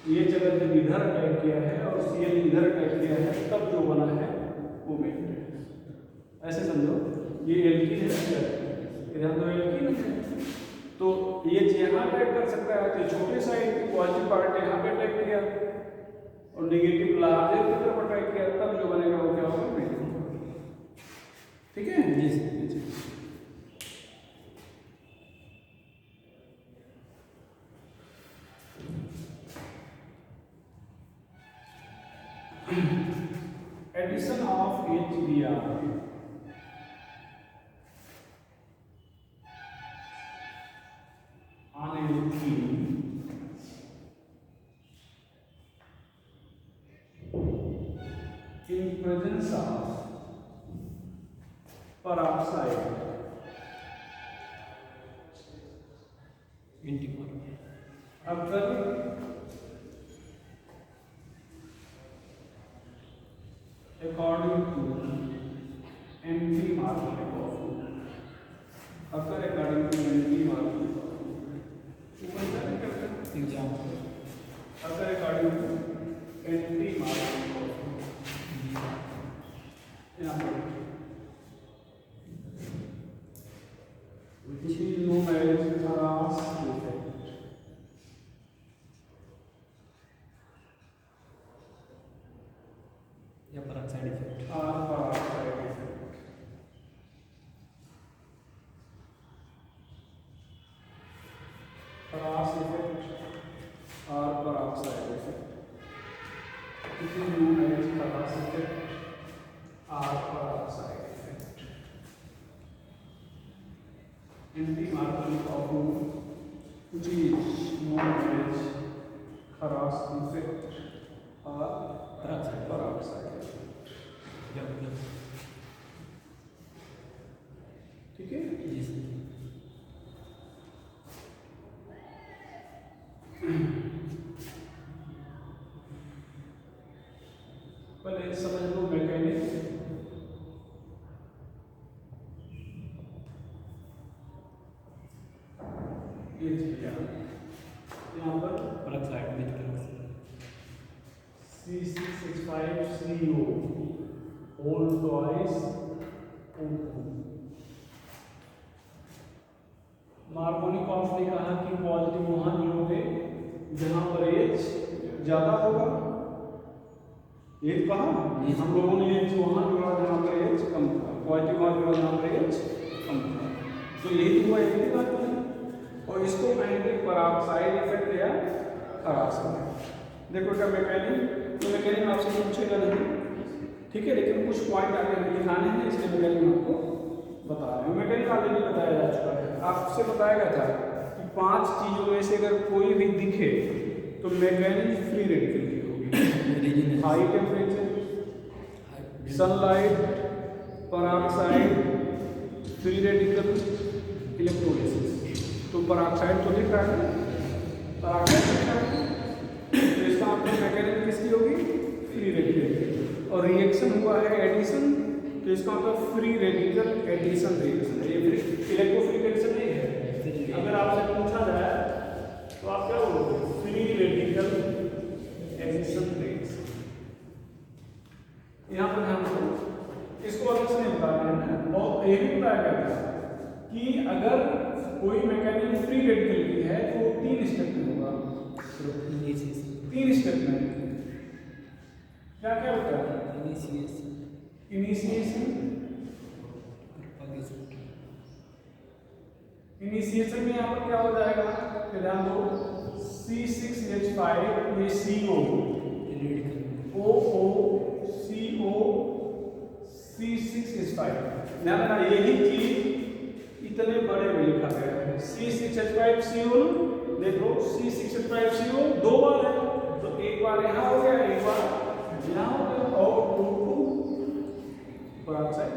ये जगह जब इधर अटैक किया है और Cl इधर अटैक किया है तब जो बना है वो मेजर है। ऐसे समझो, ये एल्कीन है, इधर तो एल्कीन है, तो ये यहाँ अटैक कर सकता है, तो छोटे साइड की पॉजिटिव पार्ट यहाँ पे अटैक किया और नेगेटिव लार्जर की तरफ अटैक किया, तब जो बनेगा वो क्या होगा, मेजर होगा। ठीक है जी जी। Addition of HBr on alkene in presence of peroxide after according to anti-Markovnikov, after according to anti-Markovnikov, after according to anti-Markovnikov, यहाँ पर which is known as Kras effect। या peroxide effect। peroxide effect। Kras effect or peroxide effect, which is known as Kras effect or peroxide effect। Anti-Markovnikov rule, which is known as Kras effect or peroxide effect। ठीक है जी sir. पहले समझ लो mechanics. यहाँ पर peroxide with C6H5CO whole twice O2। Markovnikov ने कहा कि positive वहां जोड़ोगे जहां पर H ज्यादा होगा। H कहा, हम लोगों ने H वहां जोड़ा जहां पर H कम था, पॉजिटिव वहां जोड़ा जहां पर H कम था। तो यही हुआ, एक ही बात है। और इसको कहेंगे पेरोक्साइड इफेक्ट या खरास इफेक्ट। देखो क्या मैकेनिक, तो मैकेनिक आपसे पूछेगा नहीं, ठीक है, लेकिन कुछ पॉइंट आगे दिखाने हैं, इसलिए मैकेनिक आपको बता रहे हैं। मैकेनिक ऑलरेडी बताया जा चुका है, आपसे बताया गया था कि 5 चीजों में से अगर कोई भी दिखे तो मैकेनिक फ्री रेडिकल की होगी। High temperature, sunlight, peroxide, free radical, electrolysis. तो पेरोक्साइड तो दिख रहा है, पेरोक्साइड दिख रहा है, तो इसका आपको मैकेनिज्म किसकी होगी, फ्री रेडिकल। और रिएक्शन हुआ है एडिशन, तो इसका मतलब फ्री रेडिकल एडिशन रिएक्शन है। ये इलेक्ट्रोफिलिक एडिशन नहीं है। अगर आपसे पूछा जाए तो आप क्या बोलोगे, फ्री रेडिकल एडिशन रिएक्शन। यहाँ पर ध्यान दो, इसको अलग से नहीं बता रहे हैं, बहुत ये भी बताया गया था कि अगर कोई मैकेनिज्म फ्री रेडिकल की है तो 3 स्टेप में होगा। 3 स्टेप में क्या क्या होता है, इनिशिएशन में यहाँ पर क्या हो जाएगा, ध्यान दो, C6H5 ये CO, OO, C6H5। ध्यान रखना, यही चीज इतने बड़े में लिखा गया है। C6H5CO, देखो C6H5CO 2 बार है, तो एक बार यहाँ हो गया, एक बार यहाँ हो गया, और 2 पेरोक्साइड।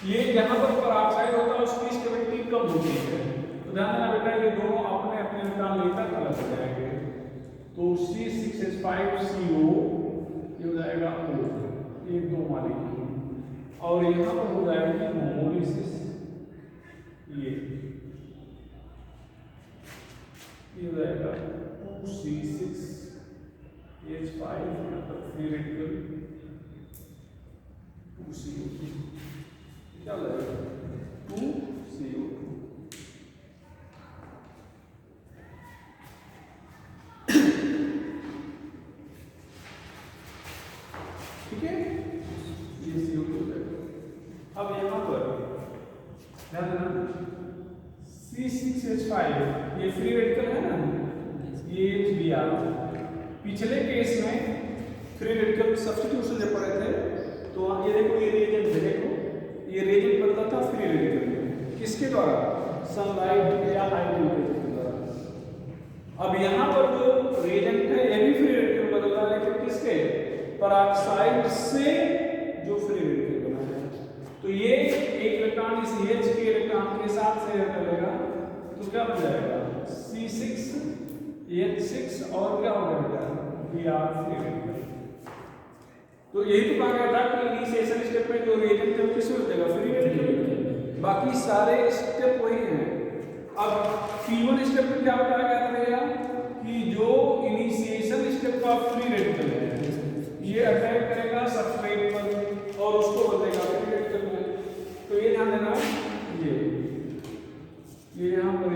ये यहाँ पर पेरोक्साइड होता है, उसकी स्टेबिलिटी कम होती है। तो ध्यान देना बेटा, ये दोनों अपने अपने स्थान लेकर अलग हो जाएंगे। तो C6H5CO ये हो जाएगा O, 1 2 मॉलिक्यूल, और यहाँ पर हो जाएगी होमोलिसिस, ये हो जाएगा 2C6H5 यहाँ पर फ्री रेडिकल 2CO2, क्या हो जाएगा 2CO2। ठीक है, ये CO2 हो जाएगा। अब यहाँ पर ध्यान देना C6H5 ये फ्री रेडिकल है ना, ये HBr। पिछले केस में फ्री रेडिकल सब्स्टिट्यूशन जब पढ़े थे तो ये देखो, ये रिएजेंट है, देखो ये रिएजेंट बनता था फ्री रेडिकल किसके द्वारा, सनलाइट या लाइट टेम्परेचर के द्वारा। अब यहाँ पर जो रिएजेंट है ये भी फ्री रेडिकल बदल रहा है, लेकिन किसके, पेरोक्साइड से जो फ्री रेडिकल बना है। तो ये एक इलेक्ट्रॉन इस H के इलेक्ट्रॉन के साथ शेयर करेगा तो क्या बन जाएगा C6H6 और क्या हो जाएगा Br फ्री रेडिकल। तो यही तो कहा गया था कि इनिशिएशन स्टेप में जो रिएजेंट है किसमें हो जाएगा फ्री रेडिकल, बाकी सारे स्टेप वही हैं। अब P1 स्टेप में क्या बताया गया था भैया कि जो इनिशिएशन स्टेप का फ्री रेडिकल है ये अटैक करेगा सबस्ट्रेट पर और उसको बदलेगा फ्री रेडिकल में। तो ये ध्यान देना, ये यहाँ पर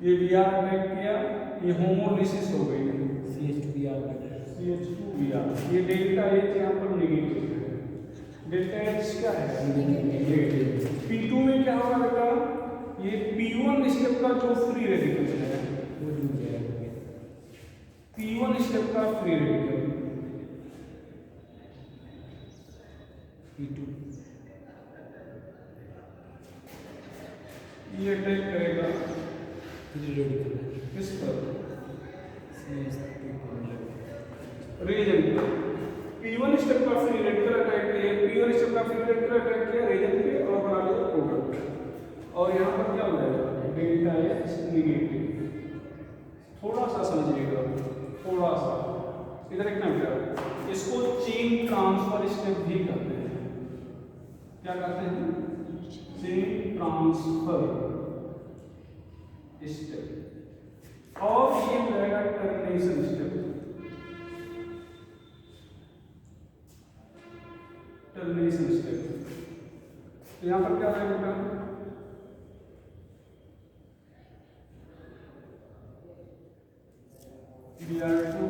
ये Br अटैक किया, ये होमोलिसिस हो गई CH2Br, ये डेल्टा H यहाँ पर नेगेटिव है, डेल्टा H क्या है नेगेटिव। P2 में क्या होगा बेटा, ये P1 स्टेप का जो फ्री रेडिकल है वो डूब जाएगा, P1 स्टेप का फ्री रेडिकल P2 ये अटैक करेगा फ्री रेडिकल किस पर, रिएजेंट पर। P1 स्टेप का फ्री रेडिकल अटैक किया, P1 स्टेप का फ्री रेडिकल अटैक किया रिएजेंट पे और बना लिया प्रोडक्ट, और यहाँ पर क्या हो जाएगा डेल्टा H नेगेटिव। थोड़ा सा समझिएगा, थोड़ा सा इधर एक ना बेटा, इसको चेन ट्रांसफर स्टेप भी कहते हैं। क्या कहते हैं, चेन ट्रांसफर स्टेप, और ये हो जाएगा टर्मिनेशन स्टेप। टर्मिनेशन स्टेप तो यहाँ पर क्या रहेगा बेटा, Br2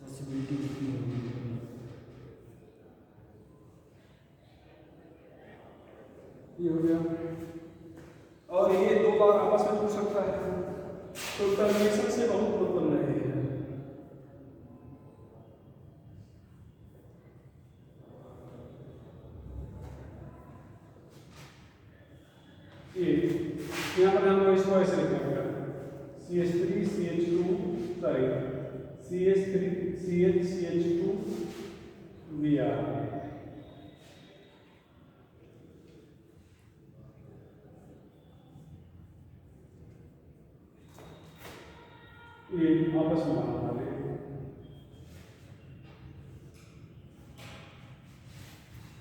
पॉसिबिलिटी कितनी होगी, ये हो गया, और ये दो बार आपस में जुड़ सकता है, तो टर्मिनेशन से बहुत उत्पन्न है। ये यहाँ पर हम इसको ऐसे लिखेंगे CH3CH2 सॉरी CH3CH2 Br, ये आपस में बना वाले,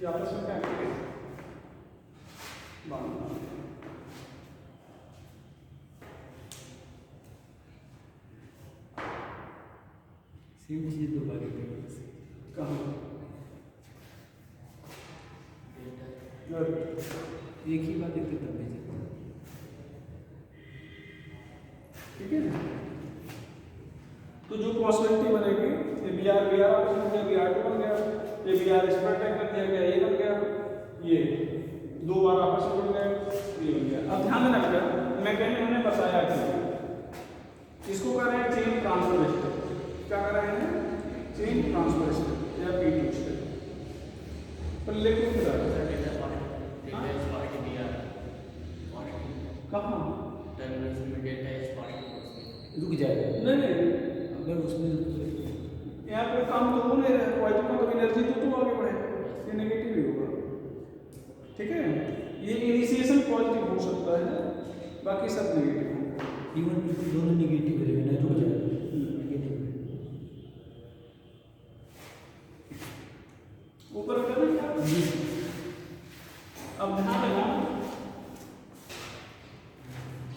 ये आपस में क्या करेंगे बांधना। सेम चीज दोबारा कहाँ एक ही बात देखते तब भी चलता, ठीक है। तो जो पॉसिबिलिटी बनेगी ये Br आपस में Br2 बन गया, ये Br इस पर अटैक कर दिया गया, ये बन गया, ये दो बार आपस में जुड़ गए, ये बन गया। अब ध्यान देना बेटा, मैं कहने हमने बताया कि इसको कह रहे हैं चेन ट्रांसफर स्टेप। क्या कर रहे हैं, चेन ट्रांसफर स्टेप या P2 स्टेप। पर देखो फिर आगे। Sir data is part B are कहाँ? टर्मिनेशन में डेटा इज पार्ट रुक जाएगा। नहीं नहीं, अगर उसमें यहाँ पे काम तो हो नहीं रहा है, वाइट में तो एनर्जी तो आगे बढ़ेगा, ये नेगेटिव ही होगा। ठीक है, ये इनिशिएशन पॉजिटिव हो सकता है, बाकी सब नेगेटिव होगा। इवन बिल्कुल दोनों नेगेटिव रहेगा ना, रुक जाएगा नेगेटिव। ऊपर उठा ना क्या? अब ध्यान देना,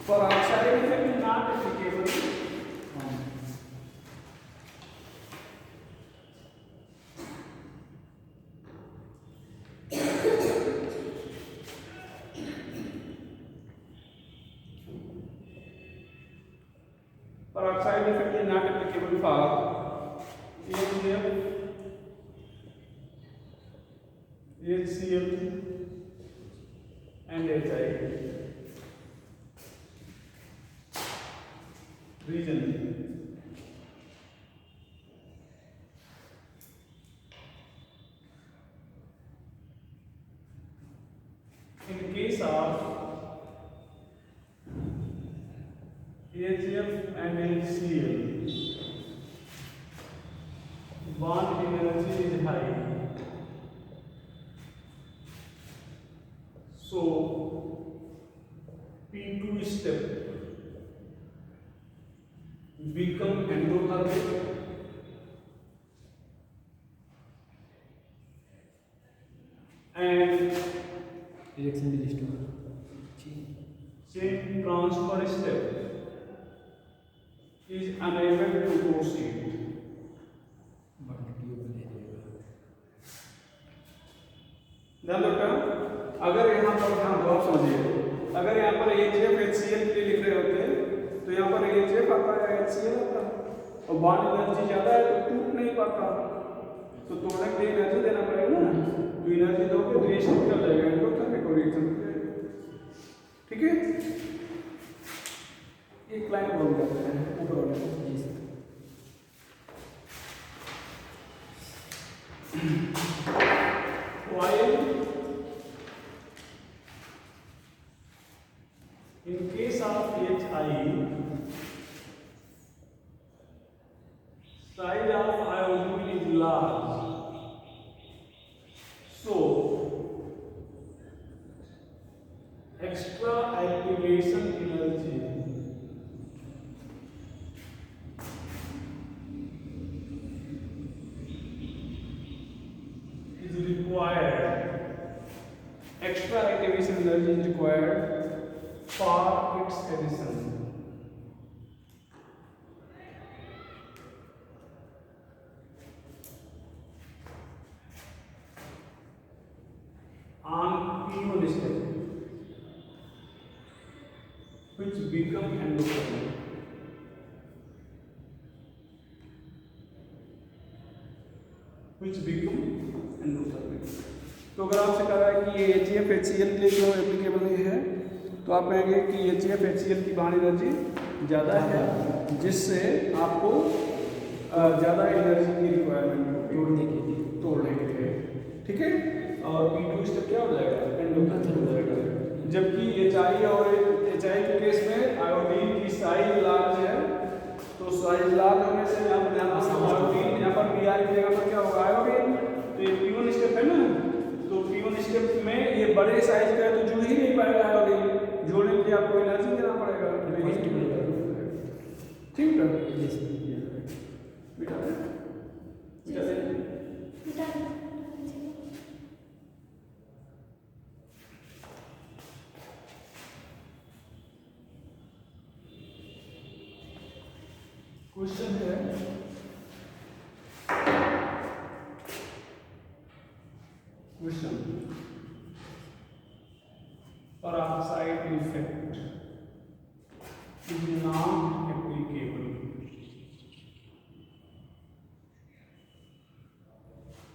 for outside effect not applicable. Peroxide effect is not applicable for HCl, HCl and HI. Reason: in case of HF and HCl, bond energy is high, so P2 step become endothermic and reaction register chain transfer step is unable to proceed. ध्यान दो बेटा, अगर यहाँ पर ध्यान दो, आप समझिए, अगर यहाँ पर HF HCl के लिए लिख रहे होते तो यहाँ पर HF आता है HCl आता है, और बॉन्ड एनर्जी ज्यादा है तो टूट नहीं पाता, तो तोड़ने के लिए एनर्जी देना पड़ेगा ना, तो एनर्जी दोगे तो ये स्टेप चल जाएगा, एंडोथर्मिक रिएक्शन। ठीक है, एक लाइन बोल देते हैं ऊपर वाले। While in case of HI, size of iodine is large, so extra activation energy is required. Extra activation energy is required for its addition. On P1 step, which become endothermic. Which become endothermic. तो अगर आपसे कह रहा है कि ये HF HCl के लिए जो एप्लीकेबल नहीं है, तो आप कहेंगे कि HF HCl की बॉन्ड एनर्जी ज़्यादा है, जिससे आपको ज़्यादा एनर्जी की रिक्वायरमेंट तोड़ने के लिए। ठीक है, और P2 स्टेप क्या हो जाएगा? एंडोथर्मिक हो जाएगा। जबकि HI और HI के केस में आयोडीन की साइज लार्ज है, तो साइज लार्ज होने से यहाँ पर आयोडीन, यहाँ पर Br की जगह पर क्या होगा? आयोडीन। तो ये P1 स्टेप है ना, तो P1 स्टेप में ये बड़े साइज का है तो जुड़ ही नहीं पाएगा आयोडीन, जोड़ने के लिए आपको एनर्जी देना पड़ेगा। ठीक है, बेटा क्वेश्चन है, question peroxide effect is not applicable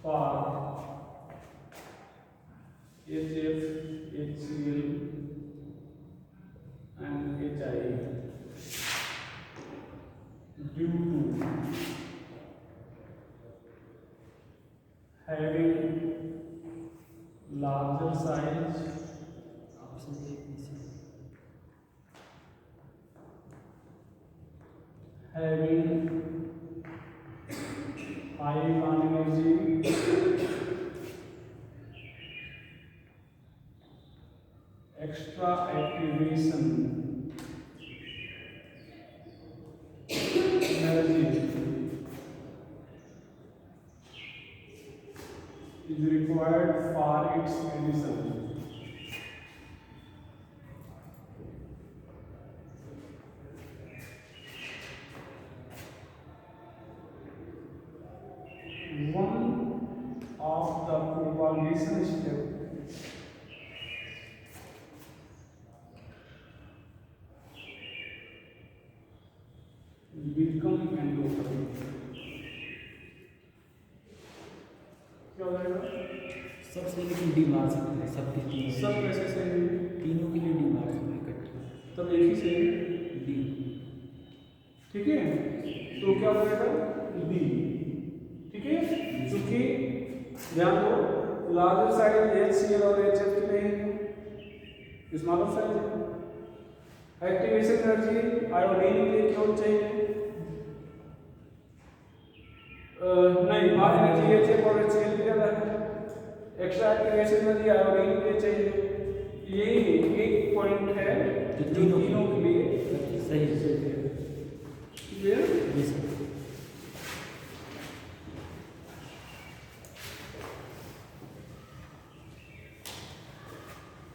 for HF, HCl and HI due to having larger size option A B C having high bond energy extra activation energy is required for its addition. One of the propagation steps become endocrine. क्या हो जाएगा? सबसे लेकिन D मार सकते हैं सबके तीनों सब कैसे सही है? तीनों के लिए डी मार सकते हैं इकट्ठे तब एक ही सही है। डी ठीक है, तो क्या हो जाएगा? बी। ठीक है, क्योंकि ध्यान दो लार्जर साइज HCl और HF कितने हैं? स्मॉलर साइज है। एक्टिवेशन एनर्जी आयोडीन के लिए क्यों चाहिए? नहीं, मास एनर्जी HF और HCl की ज़्यादा है। एक्स्ट्रा एक्टिवेशन एनर्जी आयोडीन के लिए चाहिए। यही एक पॉइंट है जो तीनों के लिए सही है। क्लियर? जी सर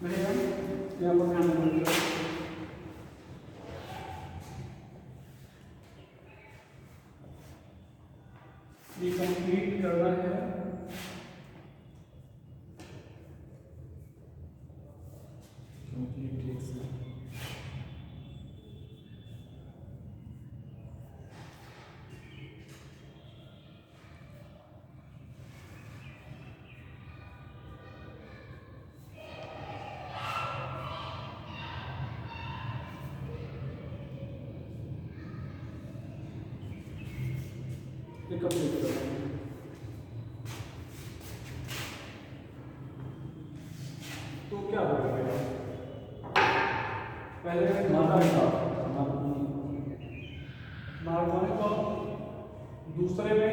नहीं है, यहाँ पर ध्यान देना। ये कंप्लीट करना है। कंप्लीट रिएक्शन ये कंप्लीट करना है। तो क्या होगा? पहले मार्गोनिक ऑफ, दूसरे में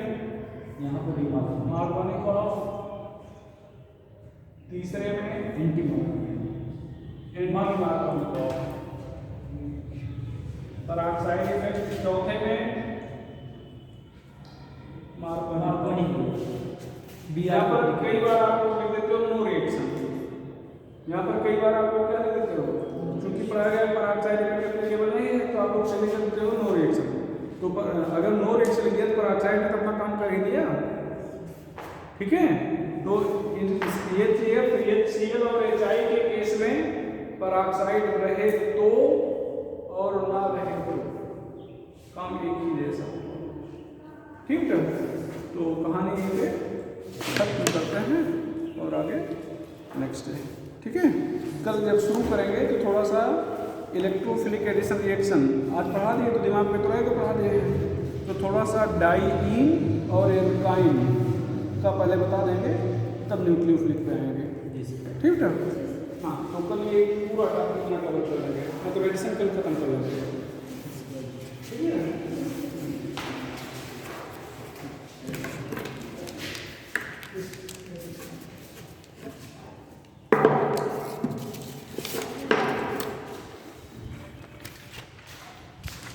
यहाँ पर डी मार मार्गोनिक ऑफ, तीसरे में एंटी मार्गोनिक ऑफ, पेरोक्साइड इफेक्ट चौथे में मार्कोनिक यहाँ पर कई बार आप लोग लिख देते हो नो रिएक्शन। यहाँ पर कई बार आप लोग क्या लिख देते हो? क्योंकि पढ़ा गया पेरोक्साइड इफेक्ट एप्लीकेबल नहीं है तो आप लोग चले सकते हो नो रिएक्शन। तो अगर नो रिएक्शन लिख दिया तो पेरोक्साइड ने तो अपना काम कर ही दिया। ठीक है, तो HCF, HCl और HI के केस में पेरोक्साइड रहे तो और ना रहे तो काम एक ही जैसा। ठीक है, तो कहानी ये खत्म करते हैं और आगे नेक्स्ट है। ठीक है, कल जब शुरू करेंगे तो थोड़ा सा इलेक्ट्रोफिलिक एडिशन रिएक्शन आज पढ़ा दिए तो दिमाग में तो रहेगा, पढ़ा दिए हैं तो थोड़ा सा डाइईन और एल्काइन का पहले बता देंगे तब न्यूक्लियोफिलिक पे आएंगे। ठीक है, हाँ, तो कल ये पूरा टॉपिक कवर कर लेंगे, मतलब एडिशन कल खत्म कर लेंगे। ठीक है।